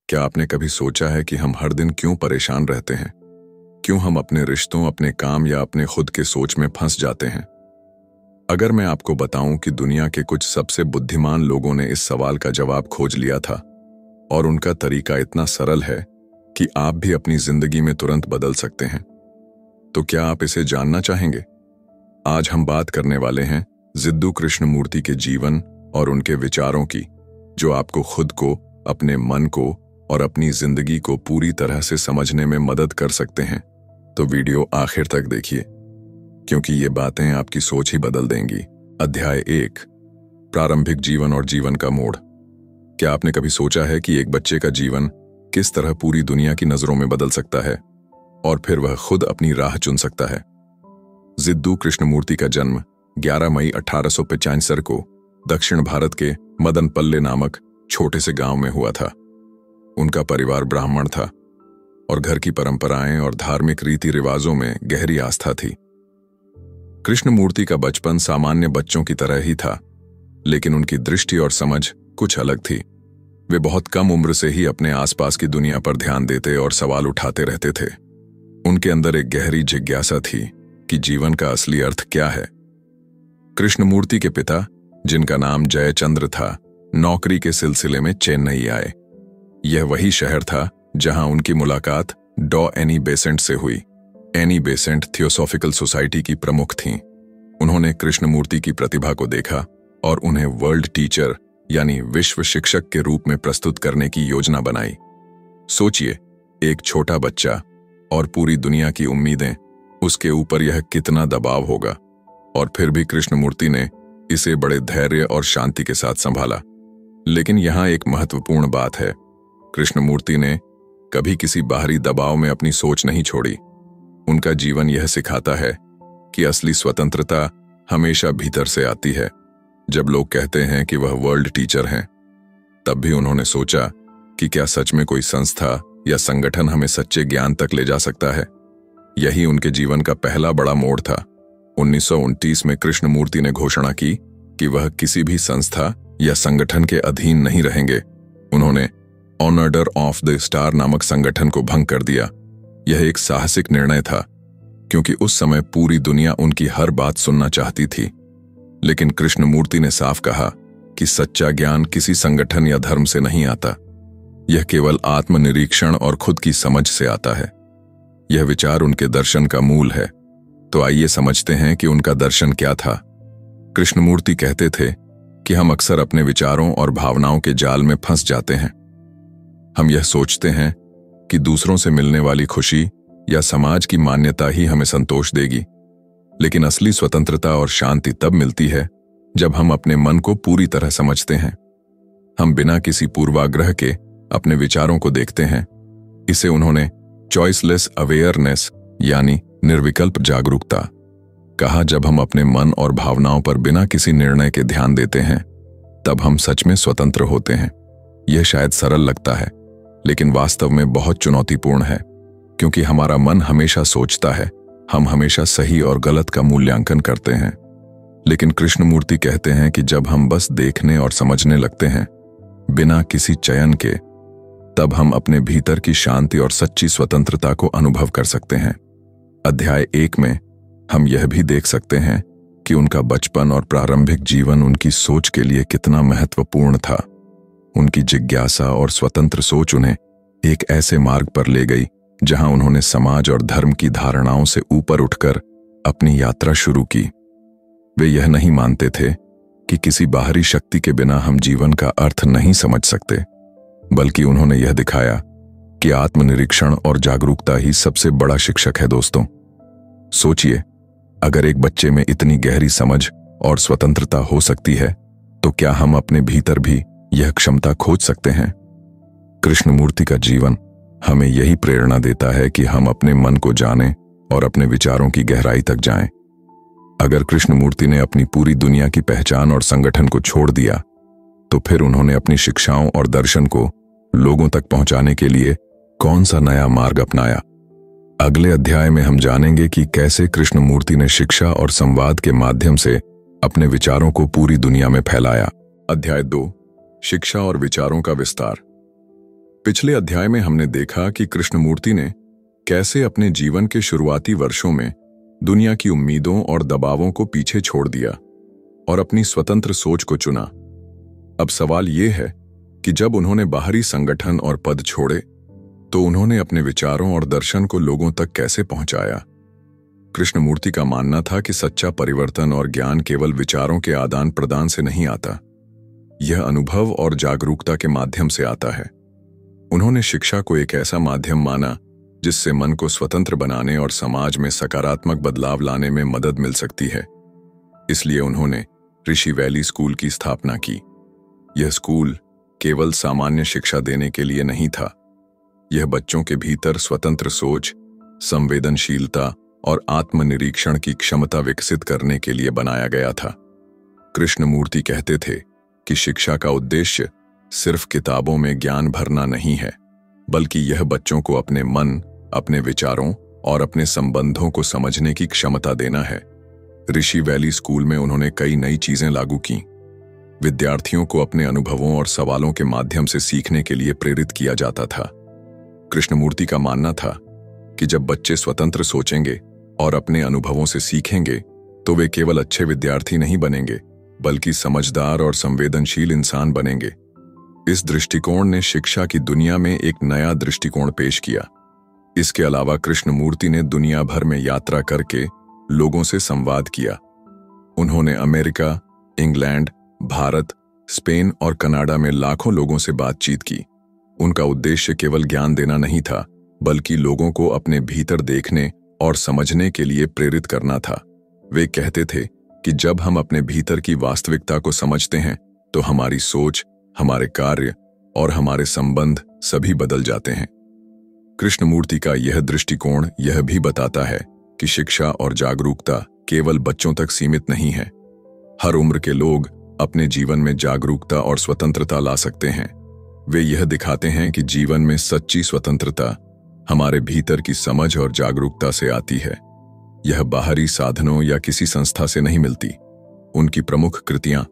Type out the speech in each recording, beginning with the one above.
क्या आपने कभी सोचा है कि हम हर दिन क्यों परेशान रहते हैं? क्यों हम अपने रिश्तों, अपने काम या अपने खुद के सोच में फंस जाते हैं? अगर मैं आपको बताऊं कि दुनिया के कुछ सबसे बुद्धिमान लोगों ने इस सवाल का जवाब खोज लिया था और उनका तरीका इतना सरल है कि आप भी अपनी जिंदगी में तुरंत बदल सकते हैं, तो क्या आप इसे जानना चाहेंगे? आज हम बात करने वाले हैं जिद्दू कृष्णमूर्ति के जीवन और उनके विचारों की, जो आपको खुद को, अपने मन को और अपनी जिंदगी को पूरी तरह से समझने में मदद कर सकते हैं। तो वीडियो आखिर तक देखिए, क्योंकि ये बातें आपकी सोच ही बदल देंगी। अध्याय 1, प्रारंभिक जीवन और जीवन का मोड़। क्या आपने कभी सोचा है कि एक बच्चे का जीवन किस तरह पूरी दुनिया की नजरों में बदल सकता है और फिर वह खुद अपनी राह चुन सकता है? जिद्दू कृष्णमूर्ति का जन्म 11 मई 1895 को दक्षिण भारत के मदनपल्ले नामक छोटे से गांव में हुआ था। उनका परिवार ब्राह्मण था और घर की परंपराएं और धार्मिक रीति रिवाजों में गहरी आस्था थी। कृष्णमूर्ति का बचपन सामान्य बच्चों की तरह ही था, लेकिन उनकी दृष्टि और समझ कुछ अलग थी। वे बहुत कम उम्र से ही अपने आसपास की दुनिया पर ध्यान देते और सवाल उठाते रहते थे। उनके अंदर एक गहरी जिज्ञासा थी कि जीवन का असली अर्थ क्या है। कृष्णमूर्ति के पिता, जिनका नाम जयचंद्र था, नौकरी के सिलसिले में चेन्नई आए। यह वही शहर था जहां उनकी मुलाकात डॉ एनी बेसेंट से हुई। एनी बेसेंट थियोसॉफिकल सोसाइटी की प्रमुख थीं। उन्होंने कृष्णमूर्ति की प्रतिभा को देखा और उन्हें वर्ल्ड टीचर यानी विश्व शिक्षक के रूप में प्रस्तुत करने की योजना बनाई। सोचिए, एक छोटा बच्चा और पूरी दुनिया की उम्मीदें, उसके ऊपर यह कितना दबाव होगा। और फिर भी कृष्णमूर्ति ने इसे बड़े धैर्य और शांति के साथ संभाला। लेकिन यहां एक महत्वपूर्ण बात है, कृष्णमूर्ति ने कभी किसी बाहरी दबाव में अपनी सोच नहीं छोड़ी। उनका जीवन यह सिखाता है कि असली स्वतंत्रता हमेशा भीतर से आती है। जब लोग कहते हैं कि वह वर्ल्ड टीचर हैं, तब भी उन्होंने सोचा कि क्या सच में कोई संस्था या संगठन हमें सच्चे ज्ञान तक ले जा सकता है। यही उनके जीवन का पहला बड़ा मोड़ था। 1929 में कृष्णमूर्ति ने घोषणा की कि वह किसी भी संस्था या संगठन के अधीन नहीं रहेंगे। उन्होंने ऑर्डर ऑफ द स्टार नामक संगठन को भंग कर दिया। यह एक साहसिक निर्णय था, क्योंकि उस समय पूरी दुनिया उनकी हर बात सुनना चाहती थी। लेकिन कृष्णमूर्ति ने साफ कहा कि सच्चा ज्ञान किसी संगठन या धर्म से नहीं आता, यह केवल आत्मनिरीक्षण और खुद की समझ से आता है। यह विचार उनके दर्शन का मूल है। तो आइए समझते हैं कि उनका दर्शन क्या था। कृष्णमूर्ति कहते थे कि हम अक्सर अपने विचारों और भावनाओं के जाल में फंस जाते हैं। हम यह सोचते हैं कि दूसरों से मिलने वाली खुशी या समाज की मान्यता ही हमें संतोष देगी, लेकिन असली स्वतंत्रता और शांति तब मिलती है जब हम अपने मन को पूरी तरह समझते हैं। हम बिना किसी पूर्वाग्रह के अपने विचारों को देखते हैं। इसे उन्होंने चॉइसलेस अवेयरनेस यानी निर्विकल्प जागरूकता कहा। जब हम अपने मन और भावनाओं पर बिना किसी निर्णय के ध्यान देते हैं, तब हम सच में स्वतंत्र होते हैं। यह शायद सरल लगता है, लेकिन वास्तव में बहुत चुनौतीपूर्ण है, क्योंकि हमारा मन हमेशा सोचता है, हम हमेशा सही और गलत का मूल्यांकन करते हैं। लेकिन कृष्णमूर्ति कहते हैं कि जब हम बस देखने और समझने लगते हैं, बिना किसी चयन के, तब हम अपने भीतर की शांति और सच्ची स्वतंत्रता को अनुभव कर सकते हैं। अध्याय 1 में हम यह भी देख सकते हैं कि उनका बचपन और प्रारंभिक जीवन उनकी सोच के लिए कितना महत्वपूर्ण था। उनकी जिज्ञासा और स्वतंत्र सोच उन्हें एक ऐसे मार्ग पर ले गई जहां उन्होंने समाज और धर्म की धारणाओं से ऊपर उठकर अपनी यात्रा शुरू की। वे यह नहीं मानते थे कि किसी बाहरी शक्ति के बिना हम जीवन का अर्थ नहीं समझ सकते, बल्कि उन्होंने यह दिखाया कि आत्मनिरीक्षण और जागरूकता ही सबसे बड़ा शिक्षक है। दोस्तों, सोचिए, अगर एक बच्चे में इतनी गहरी समझ और स्वतंत्रता हो सकती है, तो क्या हम अपने भीतर भी यह क्षमता खोज सकते हैं? कृष्णमूर्ति का जीवन हमें यही प्रेरणा देता है कि हम अपने मन को जानें और अपने विचारों की गहराई तक जाएं। अगर कृष्णमूर्ति ने अपनी पूरी दुनिया की पहचान और संगठन को छोड़ दिया, तो फिर उन्होंने अपनी शिक्षाओं और दर्शन को लोगों तक पहुंचाने के लिए कौन सा नया मार्ग अपनाया? अगले अध्याय में हम जानेंगे कि कैसे कृष्णमूर्ति ने शिक्षा और संवाद के माध्यम से अपने विचारों को पूरी दुनिया में फैलाया। अध्याय 2, शिक्षा और विचारों का विस्तार। पिछले अध्याय में हमने देखा कि कृष्णमूर्ति ने कैसे अपने जीवन के शुरुआती वर्षों में दुनिया की उम्मीदों और दबावों को पीछे छोड़ दिया और अपनी स्वतंत्र सोच को चुना। अब सवाल यह है कि जब उन्होंने बाहरी संगठन और पद छोड़े तो उन्होंने अपने विचारों और दर्शन को लोगों तक कैसे पहुंचाया। कृष्णमूर्ति का मानना था कि सच्चा परिवर्तन और ज्ञान केवल विचारों के आदान प्रदान से नहीं आता, यह अनुभव और जागरूकता के माध्यम से आता है। उन्होंने शिक्षा को एक ऐसा माध्यम माना जिससे मन को स्वतंत्र बनाने और समाज में सकारात्मक बदलाव लाने में मदद मिल सकती है। इसलिए उन्होंने ऋषि वैली स्कूल की स्थापना की। यह स्कूल केवल सामान्य शिक्षा देने के लिए नहीं था, यह बच्चों के भीतर स्वतंत्र सोच, संवेदनशीलता और आत्मनिरीक्षण की क्षमता विकसित करने के लिए बनाया गया था। कृष्णमूर्ति कहते थे कि शिक्षा का उद्देश्य सिर्फ किताबों में ज्ञान भरना नहीं है, बल्कि यह बच्चों को अपने मन, अपने विचारों और अपने संबंधों को समझने की क्षमता देना है। ऋषि वैली स्कूल में उन्होंने कई नई चीजें लागू की। विद्यार्थियों को अपने अनुभवों और सवालों के माध्यम से सीखने के लिए प्रेरित किया जाता था। कृष्णमूर्ति का मानना था कि जब बच्चे स्वतंत्र सोचेंगे और अपने अनुभवों से सीखेंगे तो वे केवल अच्छे विद्यार्थी नहीं बनेंगे, बल्कि समझदार और संवेदनशील इंसान बनेंगे। इस दृष्टिकोण ने शिक्षा की दुनिया में एक नया दृष्टिकोण पेश किया। इसके अलावा कृष्णमूर्ति ने दुनिया भर में यात्रा करके लोगों से संवाद किया। उन्होंने अमेरिका, इंग्लैंड, भारत, स्पेन और कनाडा में लाखों लोगों से बातचीत की। उनका उद्देश्य केवल ज्ञान देना नहीं था, बल्कि लोगों को अपने भीतर देखने और समझने के लिए प्रेरित करना था। वे कहते थे कि जब हम अपने भीतर की वास्तविकता को समझते हैं तो हमारी सोच, हमारे कार्य और हमारे संबंध सभी बदल जाते हैं। कृष्णमूर्ति का यह दृष्टिकोण यह भी बताता है कि शिक्षा और जागरूकता केवल बच्चों तक सीमित नहीं है। हर उम्र के लोग अपने जीवन में जागरूकता और स्वतंत्रता ला सकते हैं। वे यह दिखाते हैं कि जीवन में सच्ची स्वतंत्रता हमारे भीतर की समझ और जागरूकता से आती है। यह बाहरी साधनों या किसी संस्था से नहीं मिलती। उनकी प्रमुख कृतियां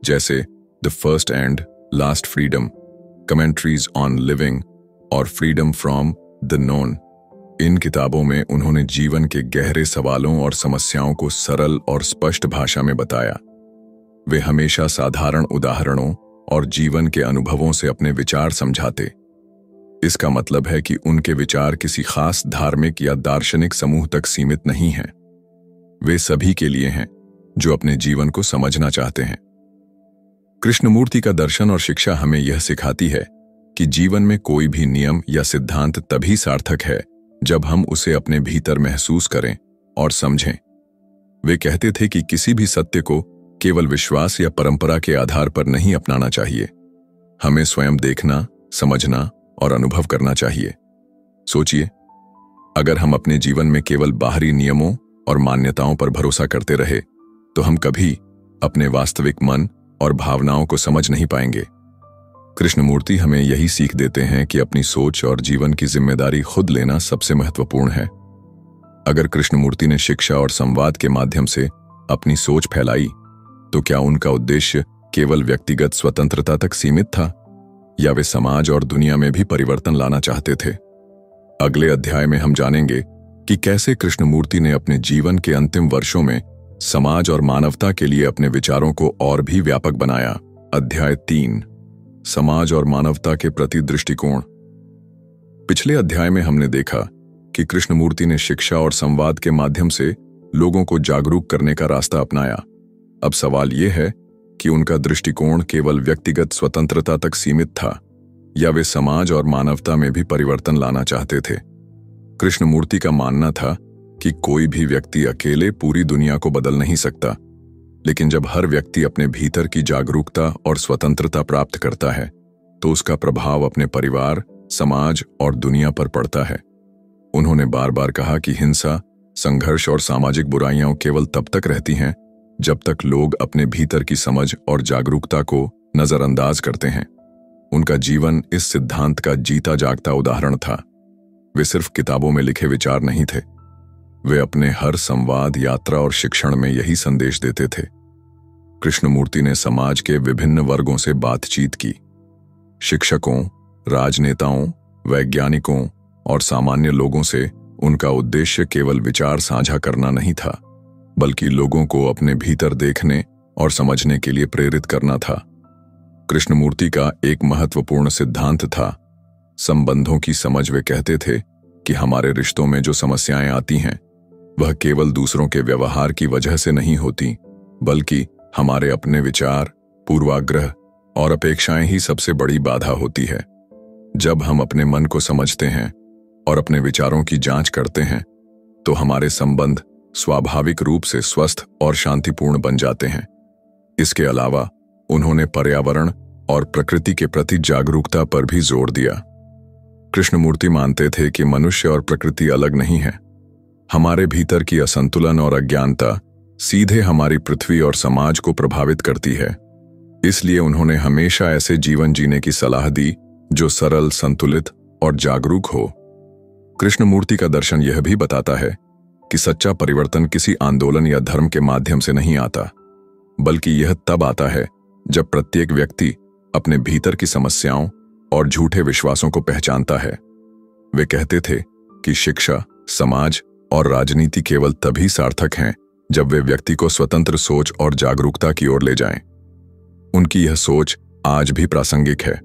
जैसे the first and last freedom, commentaries on living और फ्रीडम फ्रॉम द नोन, इन किताबों में उन्होंने जीवन के गहरे सवालों और समस्याओं को सरल और स्पष्ट भाषा में बताया। वे हमेशा साधारण उदाहरणों और जीवन के अनुभवों से अपने विचार समझाते। इसका मतलब है कि उनके विचार किसी खास धार्मिक या दार्शनिक समूह तक सीमित नहीं हैं। वे सभी के लिए हैं जो अपने जीवन को समझना चाहते हैं। कृष्णमूर्ति का दर्शन और शिक्षा हमें यह सिखाती है कि जीवन में कोई भी नियम या सिद्धांत तभी सार्थक है जब हम उसे अपने भीतर महसूस करें और समझें। वे कहते थे कि किसी भी सत्य को केवल विश्वास या परंपरा के आधार पर नहीं अपनाना चाहिए। हमें स्वयं देखना, समझना और अनुभव करना चाहिए। सोचिए, अगर हम अपने जीवन में केवल बाहरी नियमों और मान्यताओं पर भरोसा करते रहे तो हम कभी अपने वास्तविक मन और भावनाओं को समझ नहीं पाएंगे। कृष्णमूर्ति हमें यही सीख देते हैं कि अपनी सोच और जीवन की जिम्मेदारी खुद लेना सबसे महत्वपूर्ण है। अगर कृष्णमूर्ति ने शिक्षा और संवाद के माध्यम से अपनी सोच फैलाई तो क्या उनका उद्देश्य केवल व्यक्तिगत स्वतंत्रता तक सीमित था, या वे समाज और दुनिया में भी परिवर्तन लाना चाहते थे? अगले अध्याय में हम जानेंगे कि कैसे कृष्णमूर्ति ने अपने जीवन के अंतिम वर्षों में समाज और मानवता के लिए अपने विचारों को और भी व्यापक बनाया। अध्याय 3, समाज और मानवता के प्रति दृष्टिकोण। पिछले अध्याय में हमने देखा कि कृष्णमूर्ति ने शिक्षा और संवाद के माध्यम से लोगों को जागरूक करने का रास्ता अपनाया। अब सवाल यह है कि उनका दृष्टिकोण केवल व्यक्तिगत स्वतंत्रता तक सीमित था, या वे समाज और मानवता में भी परिवर्तन लाना चाहते थे। कृष्णमूर्ति का मानना था कि कोई भी व्यक्ति अकेले पूरी दुनिया को बदल नहीं सकता, लेकिन जब हर व्यक्ति अपने भीतर की जागरूकता और स्वतंत्रता प्राप्त करता है तो उसका प्रभाव अपने परिवार, समाज और दुनिया पर पड़ता है। उन्होंने बार बार कहा कि हिंसा, संघर्ष और सामाजिक बुराइयां केवल तब तक रहती हैं जब तक लोग अपने भीतर की समझ और जागरूकता को नजरअंदाज करते हैं। उनका जीवन इस सिद्धांत का जीता जागता उदाहरण था। वे सिर्फ किताबों में लिखे विचार नहीं थे, वे अपने हर संवाद, यात्रा और शिक्षण में यही संदेश देते थे। कृष्णमूर्ति ने समाज के विभिन्न वर्गों से बातचीत की। शिक्षकों, राजनेताओं, वैज्ञानिकों और सामान्य लोगों से उनका उद्देश्य केवल विचार साझा करना नहीं था, बल्कि लोगों को अपने भीतर देखने और समझने के लिए प्रेरित करना था। कृष्णमूर्ति का एक महत्वपूर्ण सिद्धांत था संबंधों की समझ। वे कहते थे कि हमारे रिश्तों में जो समस्याएं आती हैं वह केवल दूसरों के व्यवहार की वजह से नहीं होती, बल्कि हमारे अपने विचार, पूर्वाग्रह और अपेक्षाएं ही सबसे बड़ी बाधा होती है। जब हम अपने मन को समझते हैं और अपने विचारों की जांच करते हैं तो हमारे संबंध स्वाभाविक रूप से स्वस्थ और शांतिपूर्ण बन जाते हैं। इसके अलावा उन्होंने पर्यावरण और प्रकृति के प्रति जागरूकता पर भी जोर दिया। कृष्णमूर्ति मानते थे कि मनुष्य और प्रकृति अलग नहीं है। हमारे भीतर की असंतुलन और अज्ञानता सीधे हमारी पृथ्वी और समाज को प्रभावित करती है। इसलिए उन्होंने हमेशा ऐसे जीवन जीने की सलाह दी जो सरल, संतुलित और जागरूक हो। कृष्णमूर्ति का दर्शन यह भी बताता है कि सच्चा परिवर्तन किसी आंदोलन या धर्म के माध्यम से नहीं आता, बल्कि यह तब आता है जब प्रत्येक व्यक्ति अपने भीतर की समस्याओं और झूठे विश्वासों को पहचानता है। वे कहते थे कि शिक्षा, समाज और राजनीति केवल तभी सार्थक हैं जब वे व्यक्ति को स्वतंत्र सोच और जागरूकता की ओर ले जाएं। उनकी यह सोच आज भी प्रासंगिक है।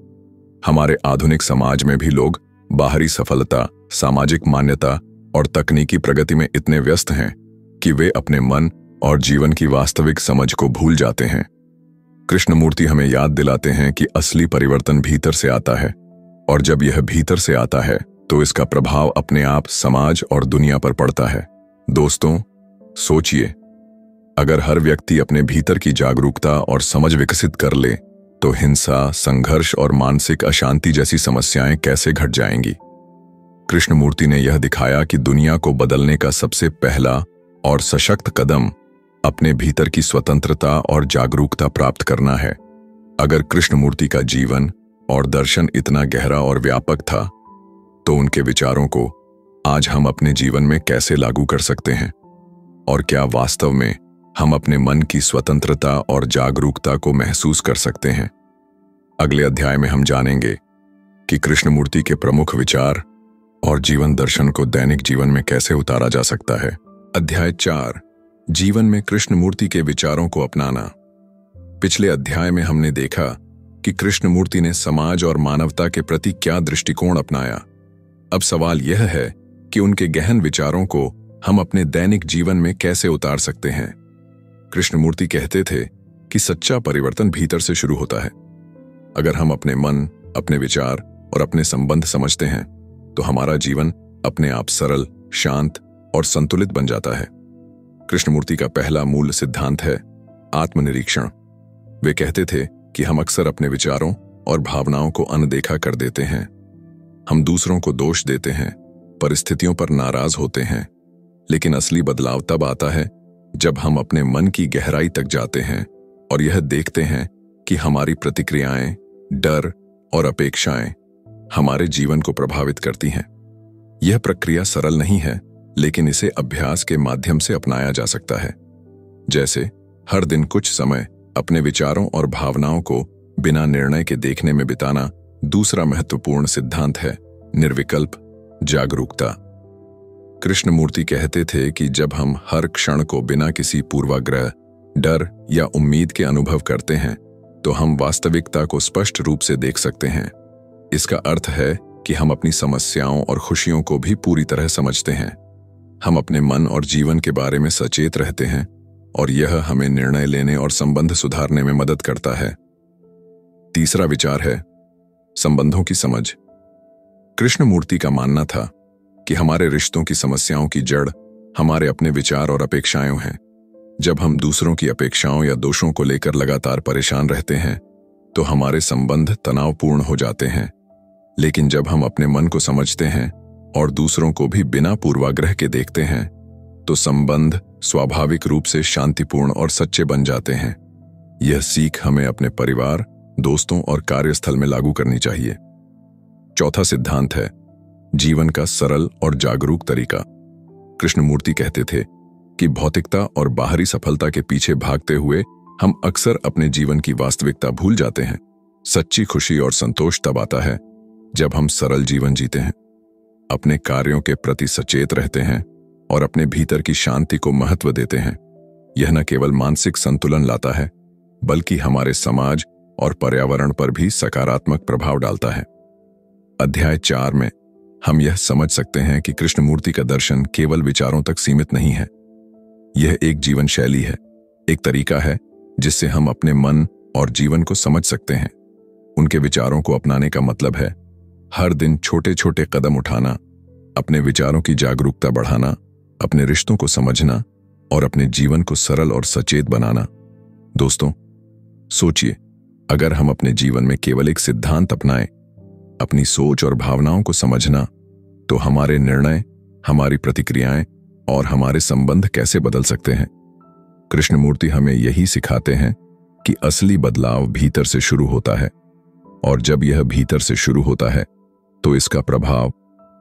हमारे आधुनिक समाज में भी लोग बाहरी सफलता, सामाजिक मान्यता और तकनीकी प्रगति में इतने व्यस्त हैं कि वे अपने मन और जीवन की वास्तविक समझ को भूल जाते हैं। कृष्णमूर्ति हमें याद दिलाते हैं कि असली परिवर्तन भीतर से आता है, और जब यह भीतर से आता है तो इसका प्रभाव अपने आप समाज और दुनिया पर पड़ता है। दोस्तों, सोचिए, अगर हर व्यक्ति अपने भीतर की जागरूकता और समझ विकसित कर ले तो हिंसा, संघर्ष और मानसिक अशांति जैसी समस्याएं कैसे घट जाएंगी। कृष्णमूर्ति ने यह दिखाया कि दुनिया को बदलने का सबसे पहला और सशक्त कदम अपने भीतर की स्वतंत्रता और जागरूकता प्राप्त करना है। अगर कृष्णमूर्ति का जीवन और दर्शन इतना गहरा और व्यापक था, तो उनके विचारों को आज हम अपने जीवन में कैसे लागू कर सकते हैं, और क्या वास्तव में हम अपने मन की स्वतंत्रता और जागरूकता को महसूस कर सकते हैं। अगले अध्याय में हम जानेंगे कि कृष्णमूर्ति के प्रमुख विचार और जीवन दर्शन को दैनिक जीवन में कैसे उतारा जा सकता है। अध्याय 4, जीवन में कृष्णमूर्ति के विचारों को अपनाना। पिछले अध्याय में हमने देखा कि कृष्णमूर्ति ने समाज और मानवता के प्रति क्या दृष्टिकोण अपनाया। अब सवाल यह है कि उनके गहन विचारों को हम अपने दैनिक जीवन में कैसे उतार सकते हैं। कृष्णमूर्ति कहते थे कि सच्चा परिवर्तन भीतर से शुरू होता है। अगर हम अपने मन, अपने विचार और अपने संबंध समझते हैं तो हमारा जीवन अपने आप सरल, शांत और संतुलित बन जाता है। कृष्णमूर्ति का पहला मूल सिद्धांत है आत्मनिरीक्षण। वे कहते थे कि हम अक्सर अपने विचारों और भावनाओं को अनदेखा कर देते हैं। हम दूसरों को दोष देते हैं, परिस्थितियों पर नाराज होते हैं, लेकिन असली बदलाव तब आता है जब हम अपने मन की गहराई तक जाते हैं और यह देखते हैं कि हमारी प्रतिक्रियाएं, डर और अपेक्षाएं हमारे जीवन को प्रभावित करती हैं। यह प्रक्रिया सरल नहीं है, लेकिन इसे अभ्यास के माध्यम से अपनाया जा सकता है। जैसे हर दिन कुछ समय अपने विचारों और भावनाओं को बिना निर्णय के देखने में बिताना। दूसरा महत्वपूर्ण सिद्धांत है निर्विकल्प जागरूकता। कृष्णमूर्ति कहते थे कि जब हम हर क्षण को बिना किसी पूर्वाग्रह, डर या उम्मीद के अनुभव करते हैं तो हम वास्तविकता को स्पष्ट रूप से देख सकते हैं। इसका अर्थ है कि हम अपनी समस्याओं और खुशियों को भी पूरी तरह समझते हैं। हम अपने मन और जीवन के बारे में सचेत रहते हैं और यह हमें निर्णय लेने और संबंध सुधारने में मदद करता है। तीसरा विचार है संबंधों की समझ। कृष्णमूर्ति का मानना था कि हमारे रिश्तों की समस्याओं की जड़ हमारे अपने विचार और अपेक्षाएं हैं। जब हम दूसरों की अपेक्षाओं या दोषों को लेकर लगातार परेशान रहते हैं तो हमारे संबंध तनावपूर्ण हो जाते हैं। लेकिन जब हम अपने मन को समझते हैं और दूसरों को भी बिना पूर्वाग्रह के देखते हैं तो संबंध स्वाभाविक रूप से शांतिपूर्ण और सच्चे बन जाते हैं। यह सीख हमें अपने परिवार, दोस्तों और कार्यस्थल में लागू करनी चाहिए। चौथा सिद्धांत है जीवन का सरल और जागरूक तरीका। कृष्णमूर्ति कहते थे कि भौतिकता और बाहरी सफलता के पीछे भागते हुए हम अक्सर अपने जीवन की वास्तविकता भूल जाते हैं। सच्ची खुशी और संतोष तब आता है जब हम सरल जीवन जीते हैं, अपने कार्यों के प्रति सचेत रहते हैं और अपने भीतर की शांति को महत्व देते हैं, यह न केवल मानसिक संतुलन लाता है बल्कि हमारे समाज और पर्यावरण पर भी सकारात्मक प्रभाव डालता है। अध्याय 4 में हम यह समझ सकते हैं कि कृष्णमूर्ति का दर्शन केवल विचारों तक सीमित नहीं है। यह एक जीवन शैली है, एक तरीका है जिससे हम अपने मन और जीवन को समझ सकते हैं। उनके विचारों को अपनाने का मतलब है हर दिन छोटे छोटे कदम उठाना, अपने विचारों की जागरूकता बढ़ाना, अपने रिश्तों को समझना और अपने जीवन को सरल और सचेत बनाना। दोस्तों, सोचिए, अगर हम अपने जीवन में केवल एक सिद्धांत अपनाएं, अपनी सोच और भावनाओं को समझना, तो हमारे निर्णय, हमारी प्रतिक्रियाएं और हमारे संबंध कैसे बदल सकते हैं। कृष्णमूर्ति हमें यही सिखाते हैं कि असली बदलाव भीतर से शुरू होता है, और जब यह भीतर से शुरू होता है तो इसका प्रभाव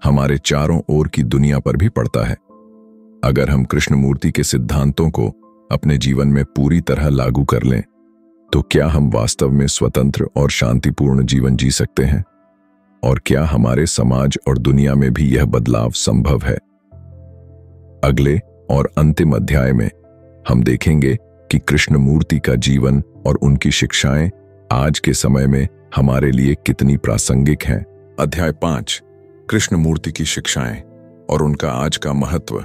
हमारे चारों ओर की दुनिया पर भी पड़ता है। अगर हम कृष्णमूर्ति के सिद्धांतों को अपने जीवन में पूरी तरह लागू कर लें, तो क्या हम वास्तव में स्वतंत्र और शांतिपूर्ण जीवन जी सकते हैं? और क्या हमारे समाज और दुनिया में भी यह बदलाव संभव है? अगले और अंतिम अध्याय में हम देखेंगे कि कृष्णमूर्ति का जीवन और उनकी शिक्षाएं आज के समय में हमारे लिए कितनी प्रासंगिक हैं। अध्याय 5, कृष्णमूर्ति की शिक्षाएं और उनका आज का महत्व।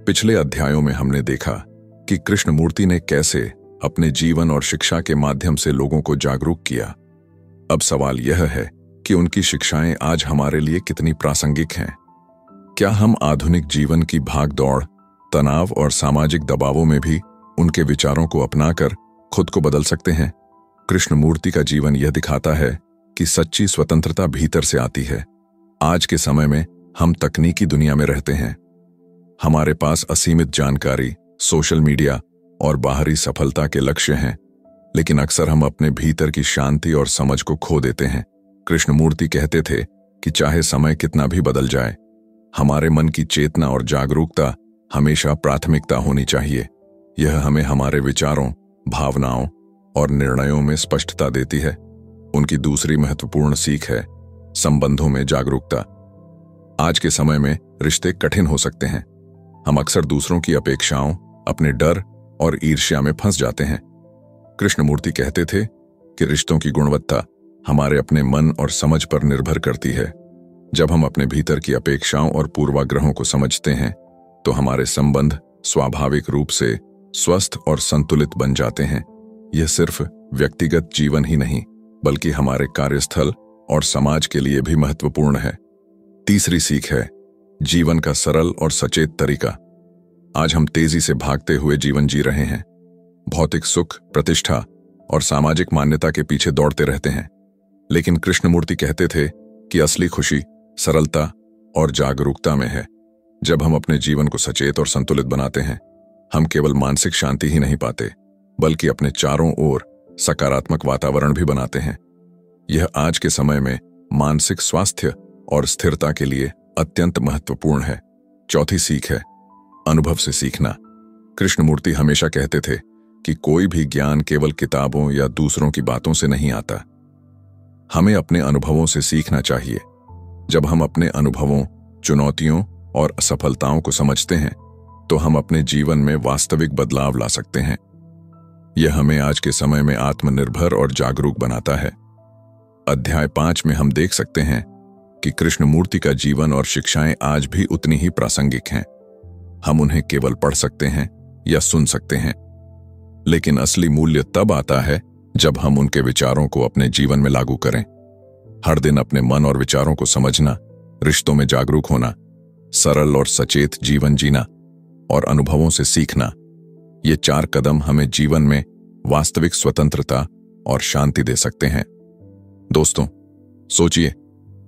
पिछले अध्यायों में हमने देखा कि कृष्णमूर्ति ने कैसे अपने जीवन और शिक्षा के माध्यम से लोगों को जागरूक किया। अब सवाल यह है कि उनकी शिक्षाएं आज हमारे लिए कितनी प्रासंगिक हैं। क्या हम आधुनिक जीवन की भागदौड़, तनाव और सामाजिक दबावों में भी उनके विचारों को अपनाकर खुद को बदल सकते हैं? कृष्णमूर्ति का जीवन यह दिखाता है कि सच्ची स्वतंत्रता भीतर से आती है। आज के समय में हम तकनीकी दुनिया में रहते हैं। हमारे पास असीमित जानकारी, सोशल मीडिया और बाहरी सफलता के लक्ष्य हैं, लेकिन अक्सर हम अपने भीतर की शांति और समझ को खो देते हैं। कृष्णमूर्ति कहते थे कि चाहे समय कितना भी बदल जाए, हमारे मन की चेतना और जागरूकता हमेशा प्राथमिकता होनी चाहिए। यह हमें हमारे विचारों, भावनाओं और निर्णयों में स्पष्टता देती है। उनकी दूसरी महत्वपूर्ण सीख है संबंधों में जागरूकता। आज के समय में रिश्ते कठिन हो सकते हैं। हम अक्सर दूसरों की अपेक्षाओं, अपने डर और ईर्ष्या में फंस जाते हैं। कृष्णमूर्ति कहते थे कि रिश्तों की गुणवत्ता हमारे अपने मन और समझ पर निर्भर करती है। जब हम अपने भीतर की अपेक्षाओं और पूर्वाग्रहों को समझते हैं, तो हमारे संबंध स्वाभाविक रूप से स्वस्थ और संतुलित बन जाते हैं। यह सिर्फ व्यक्तिगत जीवन ही नहीं, बल्कि हमारे कार्यस्थल और समाज के लिए भी महत्वपूर्ण है। तीसरी सीख है जीवन का सरल और सचेत तरीका। आज हम तेजी से भागते हुए जीवन जी रहे हैं। भौतिक सुख, प्रतिष्ठा और सामाजिक मान्यता के पीछे दौड़ते रहते हैं। लेकिन कृष्णमूर्ति कहते थे कि असली खुशी सरलता और जागरूकता में है। जब हम अपने जीवन को सचेत और संतुलित बनाते हैं, हम केवल मानसिक शांति ही नहीं पाते, बल्कि अपने चारों ओर सकारात्मक वातावरण भी बनाते हैं। यह आज के समय में मानसिक स्वास्थ्य और स्थिरता के लिए अत्यंत महत्वपूर्ण है। चौथी सीख है अनुभव से सीखना। कृष्णमूर्ति हमेशा कहते थे कि कोई भी ज्ञान केवल किताबों या दूसरों की बातों से नहीं आता। हमें अपने अनुभवों से सीखना चाहिए। जब हम अपने अनुभवों, चुनौतियों और असफलताओं को समझते हैं, तो हम अपने जीवन में वास्तविक बदलाव ला सकते हैं। यह हमें आज के समय में आत्मनिर्भर और जागरूक बनाता है। अध्याय 5 में हम देख सकते हैं कि कृष्णमूर्ति का जीवन और शिक्षाएं आज भी उतनी ही प्रासंगिक हैं। हम उन्हें केवल पढ़ सकते हैं या सुन सकते हैं, लेकिन असली मूल्य तब आता है जब हम उनके विचारों को अपने जीवन में लागू करें। हर दिन अपने मन और विचारों को समझना, रिश्तों में जागरूक होना, सरल और सचेत जीवन जीना और अनुभवों से सीखना, ये 4 कदम हमें जीवन में वास्तविक स्वतंत्रता और शांति दे सकते हैं। दोस्तों, सोचिए,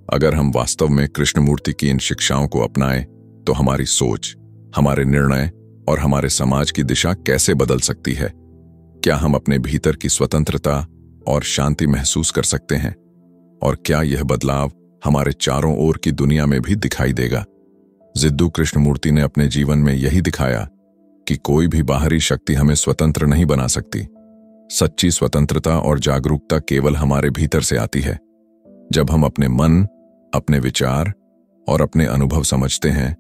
अगर हम वास्तव में कृष्णमूर्ति की इन शिक्षाओं को अपनाएं, तो हमारी सोच, हमारे निर्णय और हमारे समाज की दिशा कैसे बदल सकती है। क्या हम अपने भीतर की स्वतंत्रता और शांति महसूस कर सकते हैं? और क्या यह बदलाव हमारे चारों ओर की दुनिया में भी दिखाई देगा? जिद्दू कृष्णमूर्ति ने अपने जीवन में यही दिखाया कि कोई भी बाहरी शक्ति हमें स्वतंत्र नहीं बना सकती। सच्ची स्वतंत्रता और जागरूकता केवल हमारे भीतर से आती है। जब हम अपने मन, अपने विचार और अपने अनुभव समझते हैं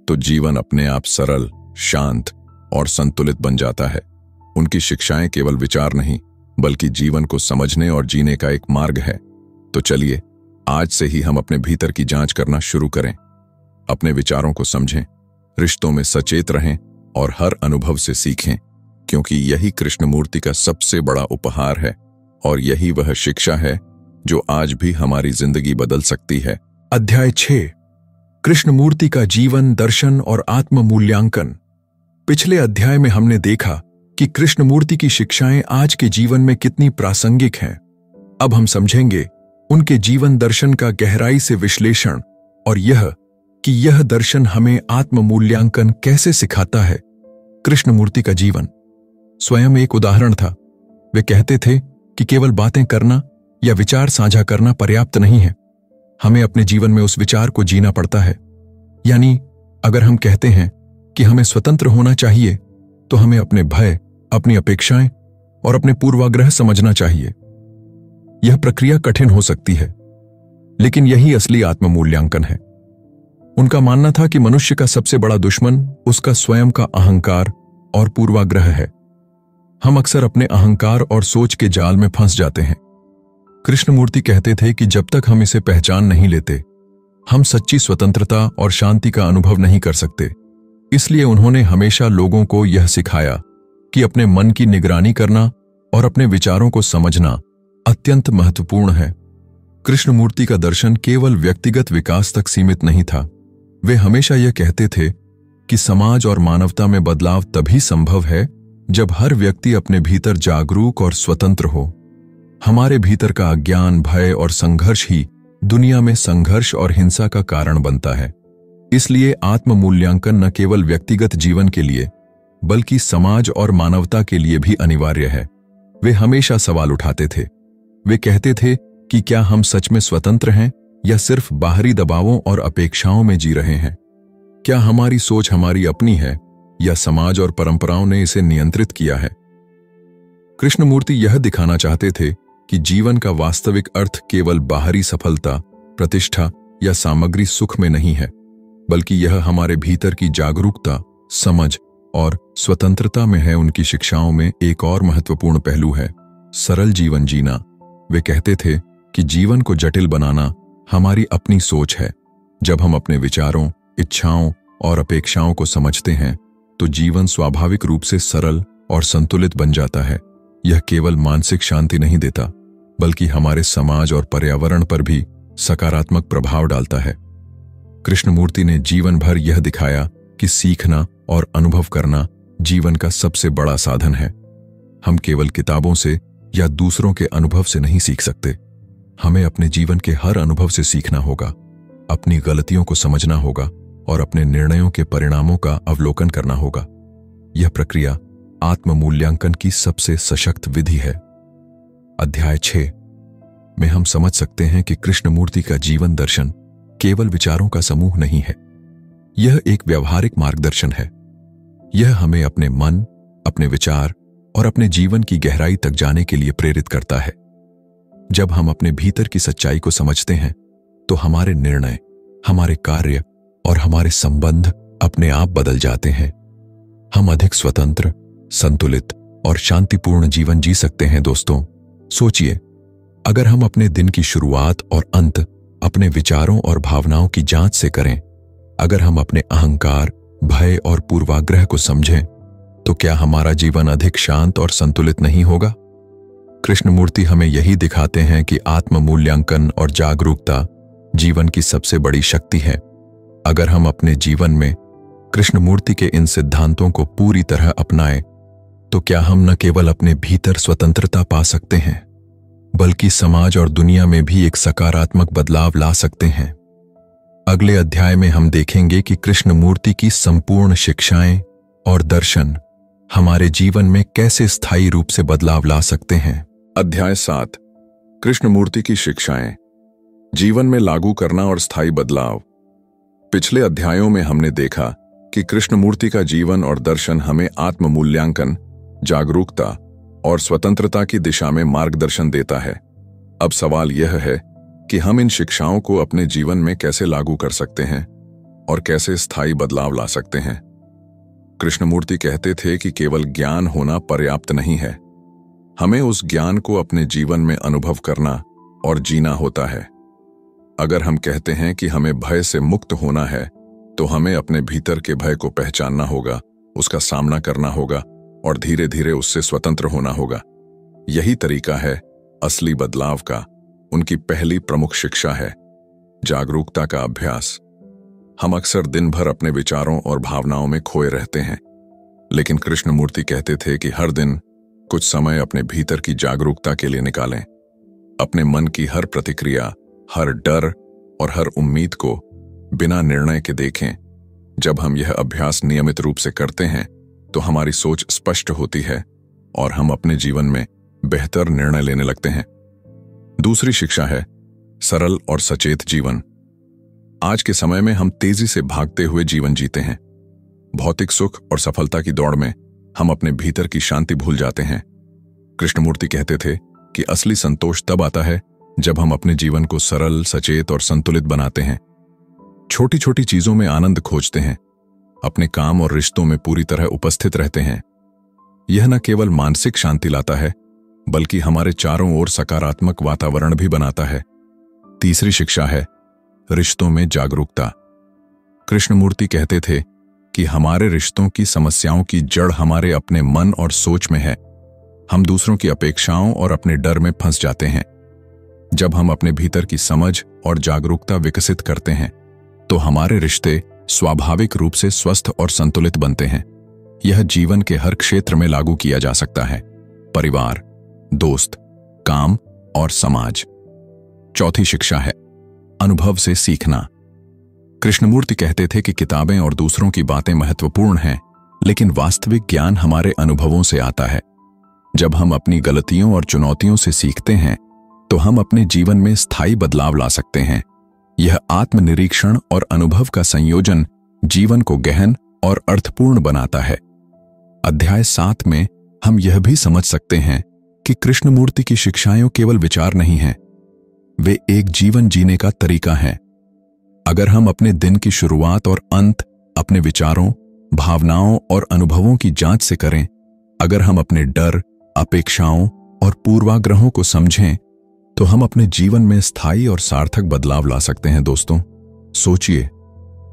तो जीवन अपने आप सरल, शांत और संतुलित बन जाता है। उनकी शिक्षाएं केवल विचार नहीं बल्कि जीवन को समझने और जीने का एक मार्ग है। तो चलिए आज से ही हम अपने भीतर की जांच करना शुरू करें, अपने विचारों को समझें, रिश्तों में सचेत रहें और हर अनुभव से सीखें, क्योंकि यही कृष्णमूर्ति का सबसे बड़ा उपहार है और यही वह शिक्षा है जो आज भी हमारी जिंदगी बदल सकती है। अध्याय 6, कृष्णमूर्ति का जीवन, दर्शन और आत्म मूल्यांकन। पिछले अध्याय में हमने देखा कि कृष्णमूर्ति की शिक्षाएं आज के जीवन में कितनी प्रासंगिक हैं। अब हम समझेंगे उनके जीवन दर्शन का गहराई से विश्लेषण और यह कि यह दर्शन हमें आत्म मूल्यांकन कैसे सिखाता है। कृष्णमूर्ति का जीवन स्वयं एक उदाहरण था। वे कहते थे कि केवल बातें करना या विचार साझा करना पर्याप्त नहीं है, हमें अपने जीवन में उस विचार को जीना पड़ता है। यानी अगर हम कहते हैं कि हमें स्वतंत्र होना चाहिए तो हमें अपने भय, अपनी अपेक्षाएं और अपने पूर्वाग्रह समझना चाहिए। यह प्रक्रिया कठिन हो सकती है, लेकिन यही असली आत्म मूल्यांकन है। उनका मानना था कि मनुष्य का सबसे बड़ा दुश्मन उसका स्वयं का अहंकार और पूर्वाग्रह है। हम अक्सर अपने अहंकार और सोच के जाल में फंस जाते हैं। कृष्णमूर्ति कहते थे कि जब तक हम इसे पहचान नहीं लेते, हम सच्ची स्वतंत्रता और शांति का अनुभव नहीं कर सकते। इसलिए उन्होंने हमेशा लोगों को यह सिखाया कि अपने मन की निगरानी करना और अपने विचारों को समझना अत्यंत महत्वपूर्ण है। कृष्णमूर्ति का दर्शन केवल व्यक्तिगत विकास तक सीमित नहीं था। वे हमेशा यह कहते थे कि समाज और मानवता में बदलाव तभी संभव है जब हर व्यक्ति अपने भीतर जागरूक और स्वतंत्र हो। हमारे भीतर का अज्ञान, भय और संघर्ष ही दुनिया में संघर्ष और हिंसा का कारण बनता है। इसलिए आत्म मूल्यांकन न केवल व्यक्तिगत जीवन के लिए बल्कि समाज और मानवता के लिए भी अनिवार्य है। वे हमेशा सवाल उठाते थे। वे कहते थे कि क्या हम सच में स्वतंत्र हैं या सिर्फ बाहरी दबावों और अपेक्षाओं में जी रहे हैं? क्या हमारी सोच हमारी अपनी है या समाज और परंपराओं ने इसे नियंत्रित किया है? कृष्णमूर्ति यह दिखाना चाहते थे कि जीवन का वास्तविक अर्थ केवल बाहरी सफलता, प्रतिष्ठा या सामग्री सुख में नहीं है, बल्कि यह हमारे भीतर की जागरूकता, समझ और स्वतंत्रता में है। उनकी शिक्षाओं में एक और महत्वपूर्ण पहलू है सरल जीवन जीना। वे कहते थे कि जीवन को जटिल बनाना हमारी अपनी सोच है। जब हम अपने विचारों, इच्छाओं और अपेक्षाओं को समझते हैं तो जीवन स्वाभाविक रूप से सरल और संतुलित बन जाता है। यह केवल मानसिक शांति नहीं देता बल्कि हमारे समाज और पर्यावरण पर भी सकारात्मक प्रभाव डालता है। कृष्णमूर्ति ने जीवन भर यह दिखाया कि सीखना और अनुभव करना जीवन का सबसे बड़ा साधन है। हम केवल किताबों से या दूसरों के अनुभव से नहीं सीख सकते। हमें अपने जीवन के हर अनुभव से सीखना होगा, अपनी गलतियों को समझना होगा और अपने निर्णयों के परिणामों का अवलोकन करना होगा। यह प्रक्रिया आत्म मूल्यांकन की सबसे सशक्त विधि है। अध्याय 6 में हम समझ सकते हैं कि कृष्णमूर्ति का जीवन दर्शन केवल विचारों का समूह नहीं है, यह एक व्यवहारिक मार्गदर्शन है। यह हमें अपने मन, अपने विचार और अपने जीवन की गहराई तक जाने के लिए प्रेरित करता है। जब हम अपने भीतर की सच्चाई को समझते हैं तो हमारे निर्णय, हमारे कार्य और हमारे संबंध अपने आप बदल जाते हैं। हम अधिक स्वतंत्र, संतुलित और शांतिपूर्ण जीवन जी सकते हैं। दोस्तों, सोचिए, अगर हम अपने दिन की शुरुआत और अंत अपने विचारों और भावनाओं की जांच से करें, अगर हम अपने अहंकार, भय और पूर्वाग्रह को समझें, तो क्या हमारा जीवन अधिक शांत और संतुलित नहीं होगा? कृष्णमूर्ति हमें यही दिखाते हैं कि आत्म मूल्यांकन और जागरूकता जीवन की सबसे बड़ी शक्ति है। अगर हम अपने जीवन में कृष्णमूर्ति के इन सिद्धांतों को पूरी तरह अपनाएं, तो क्या हम न केवल अपने भीतर स्वतंत्रता पा सकते हैं, बल्कि समाज और दुनिया में भी एक सकारात्मक बदलाव ला सकते हैं। अगले अध्याय में हम देखेंगे कि कृष्णमूर्ति की संपूर्ण शिक्षाएं और दर्शन हमारे जीवन में कैसे स्थायी रूप से बदलाव ला सकते हैं। अध्याय 7 कृष्णमूर्ति की शिक्षाएं, जीवन में लागू करना और स्थायी बदलाव। पिछले अध्यायों में हमने देखा कि कृष्णमूर्ति का जीवन और दर्शन हमें आत्म मूल्यांकन, जागरूकता और स्वतंत्रता की दिशा में मार्गदर्शन देता है। अब सवाल यह है कि हम इन शिक्षाओं को अपने जीवन में कैसे लागू कर सकते हैं और कैसे स्थायी बदलाव ला सकते हैं। कृष्णमूर्ति कहते थे कि केवल ज्ञान होना पर्याप्त नहीं है, हमें उस ज्ञान को अपने जीवन में अनुभव करना और जीना होता है। अगर हम कहते हैं कि हमें भय से मुक्त होना है, तो हमें अपने भीतर के भय को पहचानना होगा, उसका सामना करना होगा और धीरे धीरे उससे स्वतंत्र होना होगा। यही तरीका है असली बदलाव का। उनकी पहली प्रमुख शिक्षा है जागरूकता का अभ्यास। हम अक्सर दिन भर अपने विचारों और भावनाओं में खोए रहते हैं, लेकिन कृष्णमूर्ति कहते थे कि हर दिन कुछ समय अपने भीतर की जागरूकता के लिए निकालें। अपने मन की हर प्रतिक्रिया, हर डर और हर उम्मीद को बिना निर्णय के देखें। जब हम यह अभ्यास नियमित रूप से करते हैं तो हमारी सोच स्पष्ट होती है और हम अपने जीवन में बेहतर निर्णय लेने लगते हैं। दूसरी शिक्षा है सरल और सचेत जीवन। आज के समय में हम तेजी से भागते हुए जीवन जीते हैं। भौतिक सुख और सफलता की दौड़ में हम अपने भीतर की शांति भूल जाते हैं। कृष्णमूर्ति कहते थे कि असली संतोष तब आता है जब हम अपने जीवन को सरल, सचेत और संतुलित बनाते हैं। छोटी छोटी चीजों में आनंद खोजते हैं, अपने काम और रिश्तों में पूरी तरह उपस्थित रहते हैं। यह न केवल मानसिक शांति लाता है, बल्कि हमारे चारों ओर सकारात्मक वातावरण भी बनाता है। तीसरी शिक्षा है रिश्तों में जागरूकता। कृष्णमूर्ति कहते थे कि हमारे रिश्तों की समस्याओं की जड़ हमारे अपने मन और सोच में है। हम दूसरों की अपेक्षाओं और अपने डर में फंस जाते हैं। जब हम अपने भीतर की समझ और जागरूकता विकसित करते हैं, तो हमारे रिश्ते स्वाभाविक रूप से स्वस्थ और संतुलित बनते हैं। यह जीवन के हर क्षेत्र में लागू किया जा सकता है, परिवार, दोस्त, काम और समाज। चौथी शिक्षा है अनुभव से सीखना। कृष्णमूर्ति कहते थे कि किताबें और दूसरों की बातें महत्वपूर्ण हैं, लेकिन वास्तविक ज्ञान हमारे अनुभवों से आता है। जब हम अपनी गलतियों और चुनौतियों से सीखते हैं, तो हम अपने जीवन में स्थायी बदलाव ला सकते हैं। यह आत्मनिरीक्षण और अनुभव का संयोजन जीवन को गहन और अर्थपूर्ण बनाता है। अध्याय 7 में हम यह भी समझ सकते हैं कि कृष्णमूर्ति की शिक्षाएं केवल विचार नहीं हैं, वे एक जीवन जीने का तरीका है। अगर हम अपने दिन की शुरुआत और अंत अपने विचारों, भावनाओं और अनुभवों की जांच से करें, अगर हम अपने डर, अपेक्षाओं और पूर्वाग्रहों को समझें, तो हम अपने जीवन में स्थायी और सार्थक बदलाव ला सकते हैं। दोस्तों, सोचिए,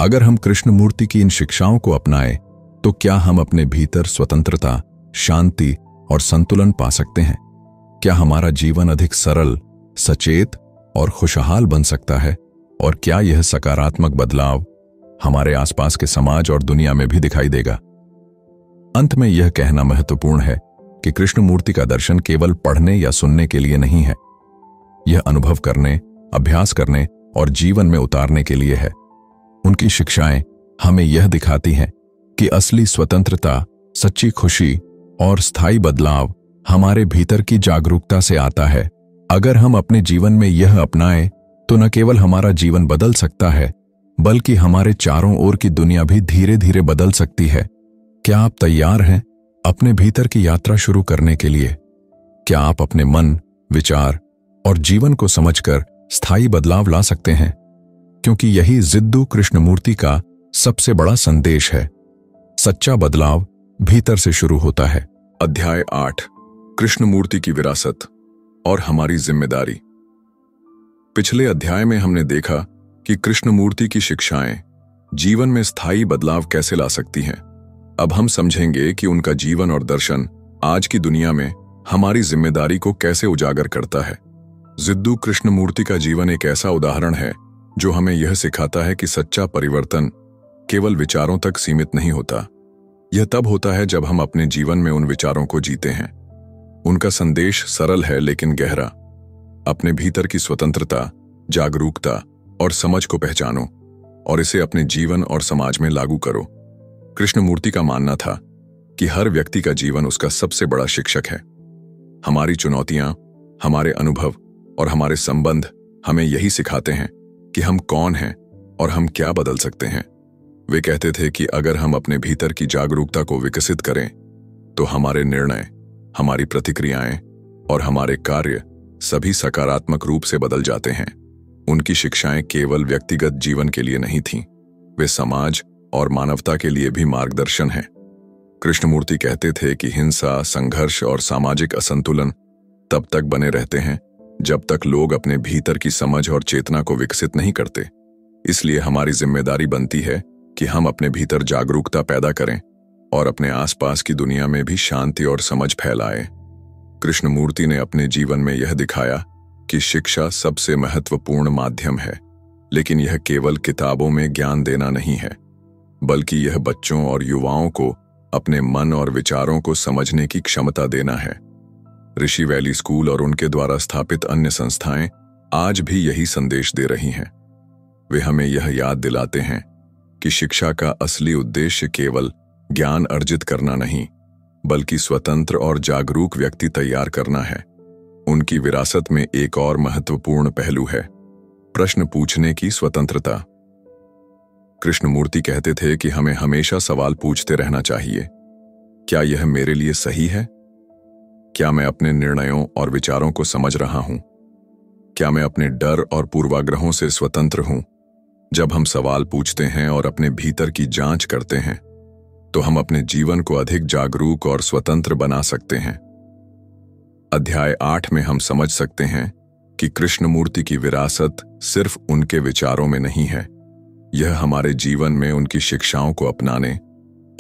अगर हम कृष्णमूर्ति की इन शिक्षाओं को अपनाएं, तो क्या हम अपने भीतर स्वतंत्रता, शांति और संतुलन पा सकते हैं? क्या हमारा जीवन अधिक सरल, सचेत और खुशहाल बन सकता है? और क्या यह सकारात्मक बदलाव हमारे आसपास के समाज और दुनिया में भी दिखाई देगा? अंत में यह कहना महत्वपूर्ण है कि कृष्णमूर्ति का दर्शन केवल पढ़ने या सुनने के लिए नहीं है। यह अनुभव करने, अभ्यास करने और जीवन में उतारने के लिए है। उनकी शिक्षाएं हमें यह दिखाती हैं कि असली स्वतंत्रता, सच्ची खुशी और स्थायी बदलाव हमारे भीतर की जागरूकता से आता है। अगर हम अपने जीवन में यह अपनाएं, तो न केवल हमारा जीवन बदल सकता है, बल्कि हमारे चारों ओर की दुनिया भी धीरे धीरे बदल सकती है। क्या आप तैयार हैं अपने भीतर की यात्रा शुरू करने के लिए? क्या आप अपने मन, विचार और जीवन को समझकर स्थायी बदलाव ला सकते हैं? क्योंकि यही जिद्दू कृष्णमूर्ति का सबसे बड़ा संदेश है। सच्चा बदलाव भीतर से शुरू होता है। अध्याय 8 कृष्णमूर्ति की विरासत और हमारी जिम्मेदारी। पिछले अध्याय में हमने देखा कि कृष्णमूर्ति की शिक्षाएं जीवन में स्थायी बदलाव कैसे ला सकती हैं। अब हम समझेंगे कि उनका जीवन और दर्शन आज की दुनिया में हमारी जिम्मेदारी को कैसे उजागर करता है। जिद्दू कृष्णमूर्ति का जीवन एक ऐसा उदाहरण है जो हमें यह सिखाता है कि सच्चा परिवर्तन केवल विचारों तक सीमित नहीं होता। यह तब होता है जब हम अपने जीवन में उन विचारों को जीते हैं। उनका संदेश सरल है लेकिन गहरा। अपने भीतर की स्वतंत्रता, जागरूकता और समझ को पहचानो और इसे अपने जीवन और समाज में लागू करो। कृष्णमूर्ति का मानना था कि हर व्यक्ति का जीवन उसका सबसे बड़ा शिक्षक है। हमारी चुनौतियां, हमारे अनुभव और हमारे संबंध हमें यही सिखाते हैं कि हम कौन हैं और हम क्या बदल सकते हैं। वे कहते थे कि अगर हम अपने भीतर की जागरूकता को विकसित करें, तो हमारे निर्णय, हमारी प्रतिक्रियाएं और हमारे कार्य सभी सकारात्मक रूप से बदल जाते हैं। उनकी शिक्षाएं केवल व्यक्तिगत जीवन के लिए नहीं थीं, वे समाज और मानवता के लिए भी मार्गदर्शन हैं। कृष्णमूर्ति कहते थे कि हिंसा, संघर्ष और सामाजिक असंतुलन तब तक बने रहते हैं जब तक लोग अपने भीतर की समझ और चेतना को विकसित नहीं करते। इसलिए हमारी जिम्मेदारी बनती है कि हम अपने भीतर जागरूकता पैदा करें और अपने आसपास की दुनिया में भी शांति और समझ फैलाएं। कृष्णमूर्ति ने अपने जीवन में यह दिखाया कि शिक्षा सबसे महत्वपूर्ण माध्यम है, लेकिन यह केवल किताबों में ज्ञान देना नहीं है, बल्कि यह बच्चों और युवाओं को अपने मन और विचारों को समझने की क्षमता देना है। ऋषि वैली स्कूल और उनके द्वारा स्थापित अन्य संस्थाएं आज भी यही संदेश दे रही हैं। वे हमें यह याद दिलाते हैं कि शिक्षा का असली उद्देश्य केवल ज्ञान अर्जित करना नहीं, बल्कि स्वतंत्र और जागरूक व्यक्ति तैयार करना है। उनकी विरासत में एक और महत्वपूर्ण पहलू है, प्रश्न पूछने की स्वतंत्रता। कृष्णमूर्ति कहते थे कि हमें हमेशा सवाल पूछते रहना चाहिए। क्या यह मेरे लिए सही है? क्या मैं अपने निर्णयों और विचारों को समझ रहा हूं? क्या मैं अपने डर और पूर्वाग्रहों से स्वतंत्र हूं? जब हम सवाल पूछते हैं और अपने भीतर की जांच करते हैं, तो हम अपने जीवन को अधिक जागरूक और स्वतंत्र बना सकते हैं। अध्याय 8 में हम समझ सकते हैं कि कृष्णमूर्ति की विरासत सिर्फ उनके विचारों में नहीं है, यह हमारे जीवन में उनकी शिक्षाओं को अपनाने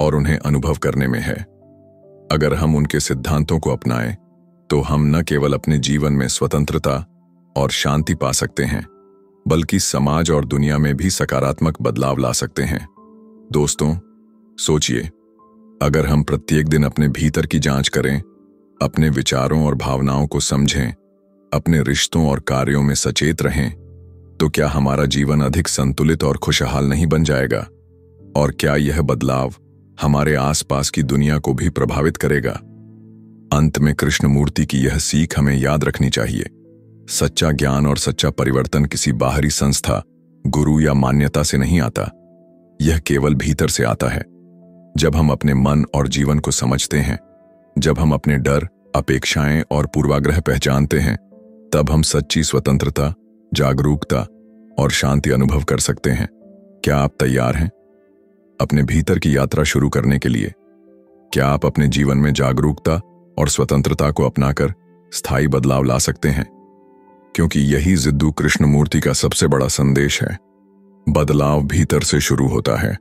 और उन्हें अनुभव करने में है। अगर हम उनके सिद्धांतों को अपनाएं, तो हम न केवल अपने जीवन में स्वतंत्रता और शांति पा सकते हैं, बल्कि समाज और दुनिया में भी सकारात्मक बदलाव ला सकते हैं। दोस्तों, सोचिए, अगर हम प्रत्येक दिन अपने भीतर की जांच करें, अपने विचारों और भावनाओं को समझें, अपने रिश्तों और कार्यों में सचेत रहें, तो क्या हमारा जीवन अधिक संतुलित और खुशहाल नहीं बन जाएगा? और क्या यह बदलाव हमारे आसपास की दुनिया को भी प्रभावित करेगा? अंत में कृष्णमूर्ति की यह सीख हमें याद रखनी चाहिए, सच्चा ज्ञान और सच्चा परिवर्तन किसी बाहरी संस्था, गुरु या मान्यता से नहीं आता, यह केवल भीतर से आता है। जब हम अपने मन और जीवन को समझते हैं, जब हम अपने डर, अपेक्षाएं और पूर्वाग्रह पहचानते हैं, तब हम सच्ची स्वतंत्रता, जागरूकता और शांति अनुभव कर सकते हैं। क्या आप तैयार हैं अपने भीतर की यात्रा शुरू करने के लिए? क्या आप अपने जीवन में जागरूकता और स्वतंत्रता को अपनाकर स्थायी बदलाव ला सकते हैं? क्योंकि यही जिद्दू कृष्णमूर्ति का सबसे बड़ा संदेश है। बदलाव भीतर से शुरू होता है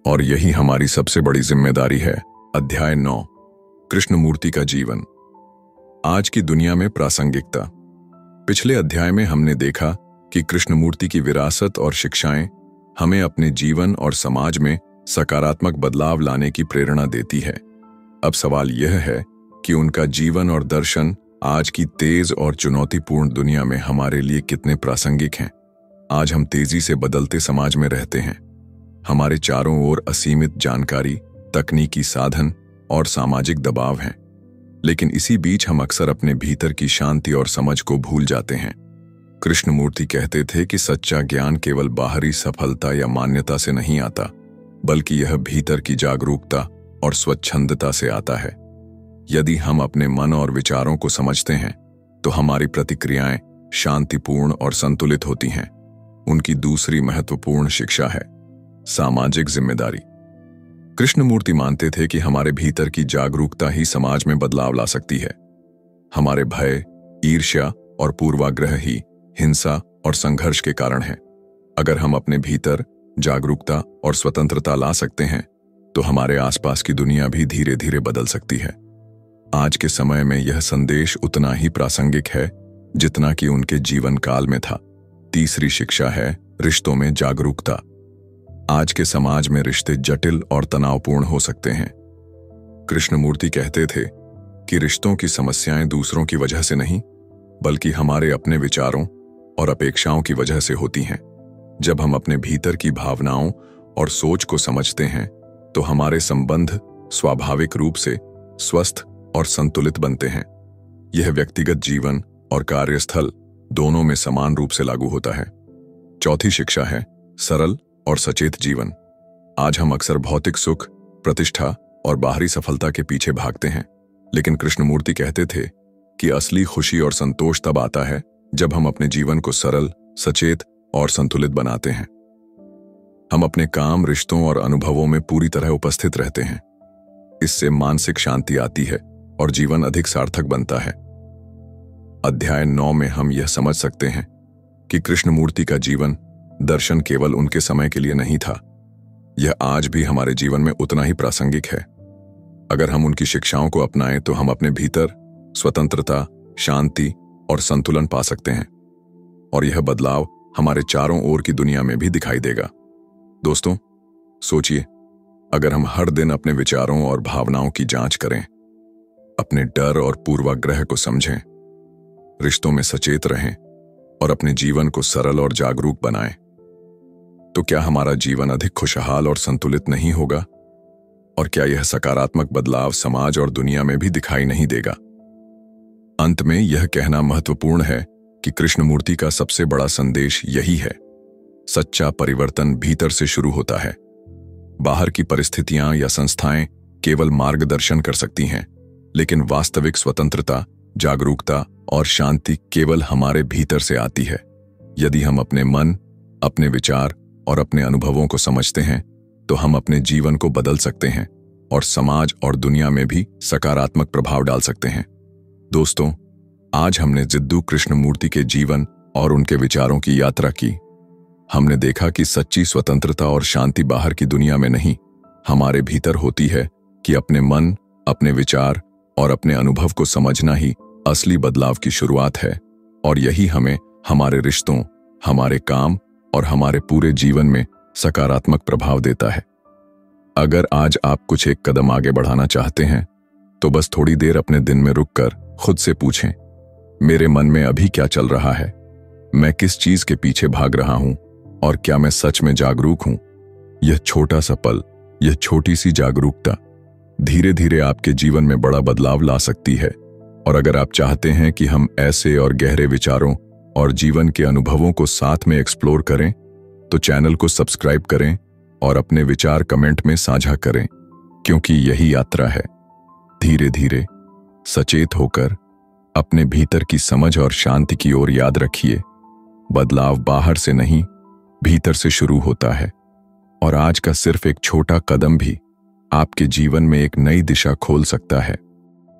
और यही हमारी सबसे बड़ी जिम्मेदारी है। अध्याय 9, कृष्णमूर्ति का जीवन। आज की दुनिया में प्रासंगिकता। पिछले अध्याय में हमने देखा कि कृष्णमूर्ति की विरासत और शिक्षाएं हमें अपने जीवन और समाज में सकारात्मक बदलाव लाने की प्रेरणा देती है। अब सवाल यह है कि उनका जीवन और दर्शन आज की तेज और चुनौतीपूर्ण दुनिया में हमारे लिए कितने प्रासंगिक हैं। आज हम तेजी से बदलते समाज में रहते हैं। हमारे चारों ओर असीमित जानकारी, तकनीकी साधन और सामाजिक दबाव हैं, लेकिन इसी बीच हम अक्सर अपने भीतर की शांति और समझ को भूल जाते हैं। कृष्णमूर्ति कहते थे कि सच्चा ज्ञान केवल बाहरी सफलता या मान्यता से नहीं आता, बल्कि यह भीतर की जागरूकता और स्वच्छंदता से आता है। यदि हम अपने मन और विचारों को समझते हैं, तो हमारी प्रतिक्रियाएं शांतिपूर्ण और संतुलित होती हैं। उनकी दूसरी महत्वपूर्ण शिक्षा है सामाजिक जिम्मेदारी। कृष्णमूर्ति मानते थे कि हमारे भीतर की जागरूकता ही समाज में बदलाव ला सकती है। हमारे भय, ईर्ष्या और पूर्वाग्रह ही हिंसा और संघर्ष के कारण हैं। अगर हम अपने भीतर जागरूकता और स्वतंत्रता ला सकते हैं, तो हमारे आसपास की दुनिया भी धीरे धीरे बदल सकती है। आज के समय में यह संदेश उतना ही प्रासंगिक है जितना कि उनके जीवन काल में था। तीसरी शिक्षा है रिश्तों में जागरूकता। आज के समाज में रिश्ते जटिल और तनावपूर्ण हो सकते हैं। कृष्णमूर्ति कहते थे कि रिश्तों की समस्याएं दूसरों की वजह से नहीं, बल्कि हमारे अपने विचारों और अपेक्षाओं की वजह से होती हैं। जब हम अपने भीतर की भावनाओं और सोच को समझते हैं, तो हमारे संबंध स्वाभाविक रूप से स्वस्थ और संतुलित बनते हैं। यह व्यक्तिगत जीवन और कार्यस्थल दोनों में समान रूप से लागू होता है। चौथी शिक्षा है सरल और सचेत जीवन। आज हम अक्सर भौतिक सुख, प्रतिष्ठा और बाहरी सफलता के पीछे भागते हैं, लेकिन कृष्णमूर्ति कहते थे कि असली खुशी और संतोष तब आता है जब हम अपने जीवन को सरल, सचेत और संतुलित बनाते हैं। हम अपने काम, रिश्तों और अनुभवों में पूरी तरह उपस्थित रहते हैं। इससे मानसिक शांति आती है और जीवन अधिक सार्थक बनता है। अध्याय 9 में हम यह समझ सकते हैं कि कृष्णमूर्ति का जीवन दर्शन केवल उनके समय के लिए नहीं था, यह आज भी हमारे जीवन में उतना ही प्रासंगिक है। अगर हम उनकी शिक्षाओं को अपनाएं तो हम अपने भीतर स्वतंत्रता, शांति और संतुलन पा सकते हैं, और यह बदलाव हमारे चारों ओर की दुनिया में भी दिखाई देगा। दोस्तों, सोचिए, अगर हम हर दिन अपने विचारों और भावनाओं की जांच करें, अपने डर और पूर्वाग्रह को समझें, रिश्तों में सचेत रहें और अपने जीवन को सरल और जागरूक बनाएं, तो क्या हमारा जीवन अधिक खुशहाल और संतुलित नहीं होगा? और क्या यह सकारात्मक बदलाव समाज और दुनिया में भी दिखाई नहीं देगा? अंत में यह कहना महत्वपूर्ण है कि कृष्णमूर्ति का सबसे बड़ा संदेश यही है: सच्चा परिवर्तन भीतर से शुरू होता है। बाहर की परिस्थितियां या संस्थाएं केवल मार्गदर्शन कर सकती हैं, लेकिन वास्तविक स्वतंत्रता, जागरूकता और शांति केवल हमारे भीतर से आती है। यदि हम अपने मन, अपने विचार और अपने अनुभवों को समझते हैं, तो हम अपने जीवन को बदल सकते हैं और समाज और दुनिया में भी सकारात्मक प्रभाव डाल सकते हैं। दोस्तों, आज हमने जिद्दू कृष्णमूर्ति के जीवन और उनके विचारों की यात्रा की। हमने देखा कि सच्ची स्वतंत्रता और शांति बाहर की दुनिया में नहीं, हमारे भीतर होती है कि अपने मन, अपने विचार और अपने अनुभव को समझना ही असली बदलाव की शुरुआत है, और यही हमें हमारे रिश्तों, हमारे काम और हमारे पूरे जीवन में सकारात्मक प्रभाव देता है। अगर आज आप कुछ एक कदम आगे बढ़ाना चाहते हैं, तो बस थोड़ी देर अपने दिन में रुककर खुद से पूछें, मेरे मन में अभी क्या चल रहा है? मैं किस चीज के पीछे भाग रहा हूं? और क्या मैं सच में जागरूक हूं? यह छोटा सा पल, यह छोटी सी जागरूकता धीरे धीरे आपके जीवन में बड़ा बदलाव ला सकती है। और अगर आप चाहते हैं कि हम ऐसे और गहरे विचारों और जीवन के अनुभवों को साथ में एक्सप्लोर करें, तो चैनल को सब्सक्राइब करें और अपने विचार कमेंट में साझा करें, क्योंकि यही यात्रा है। धीरे धीरे सचेत होकर अपने भीतर की समझ और शांति की ओर याद रखिए। बदलाव बाहर से नहीं, भीतर से शुरू होता है, और आज का सिर्फ एक छोटा कदम भी आपके जीवन में एक नई दिशा खोल सकता है।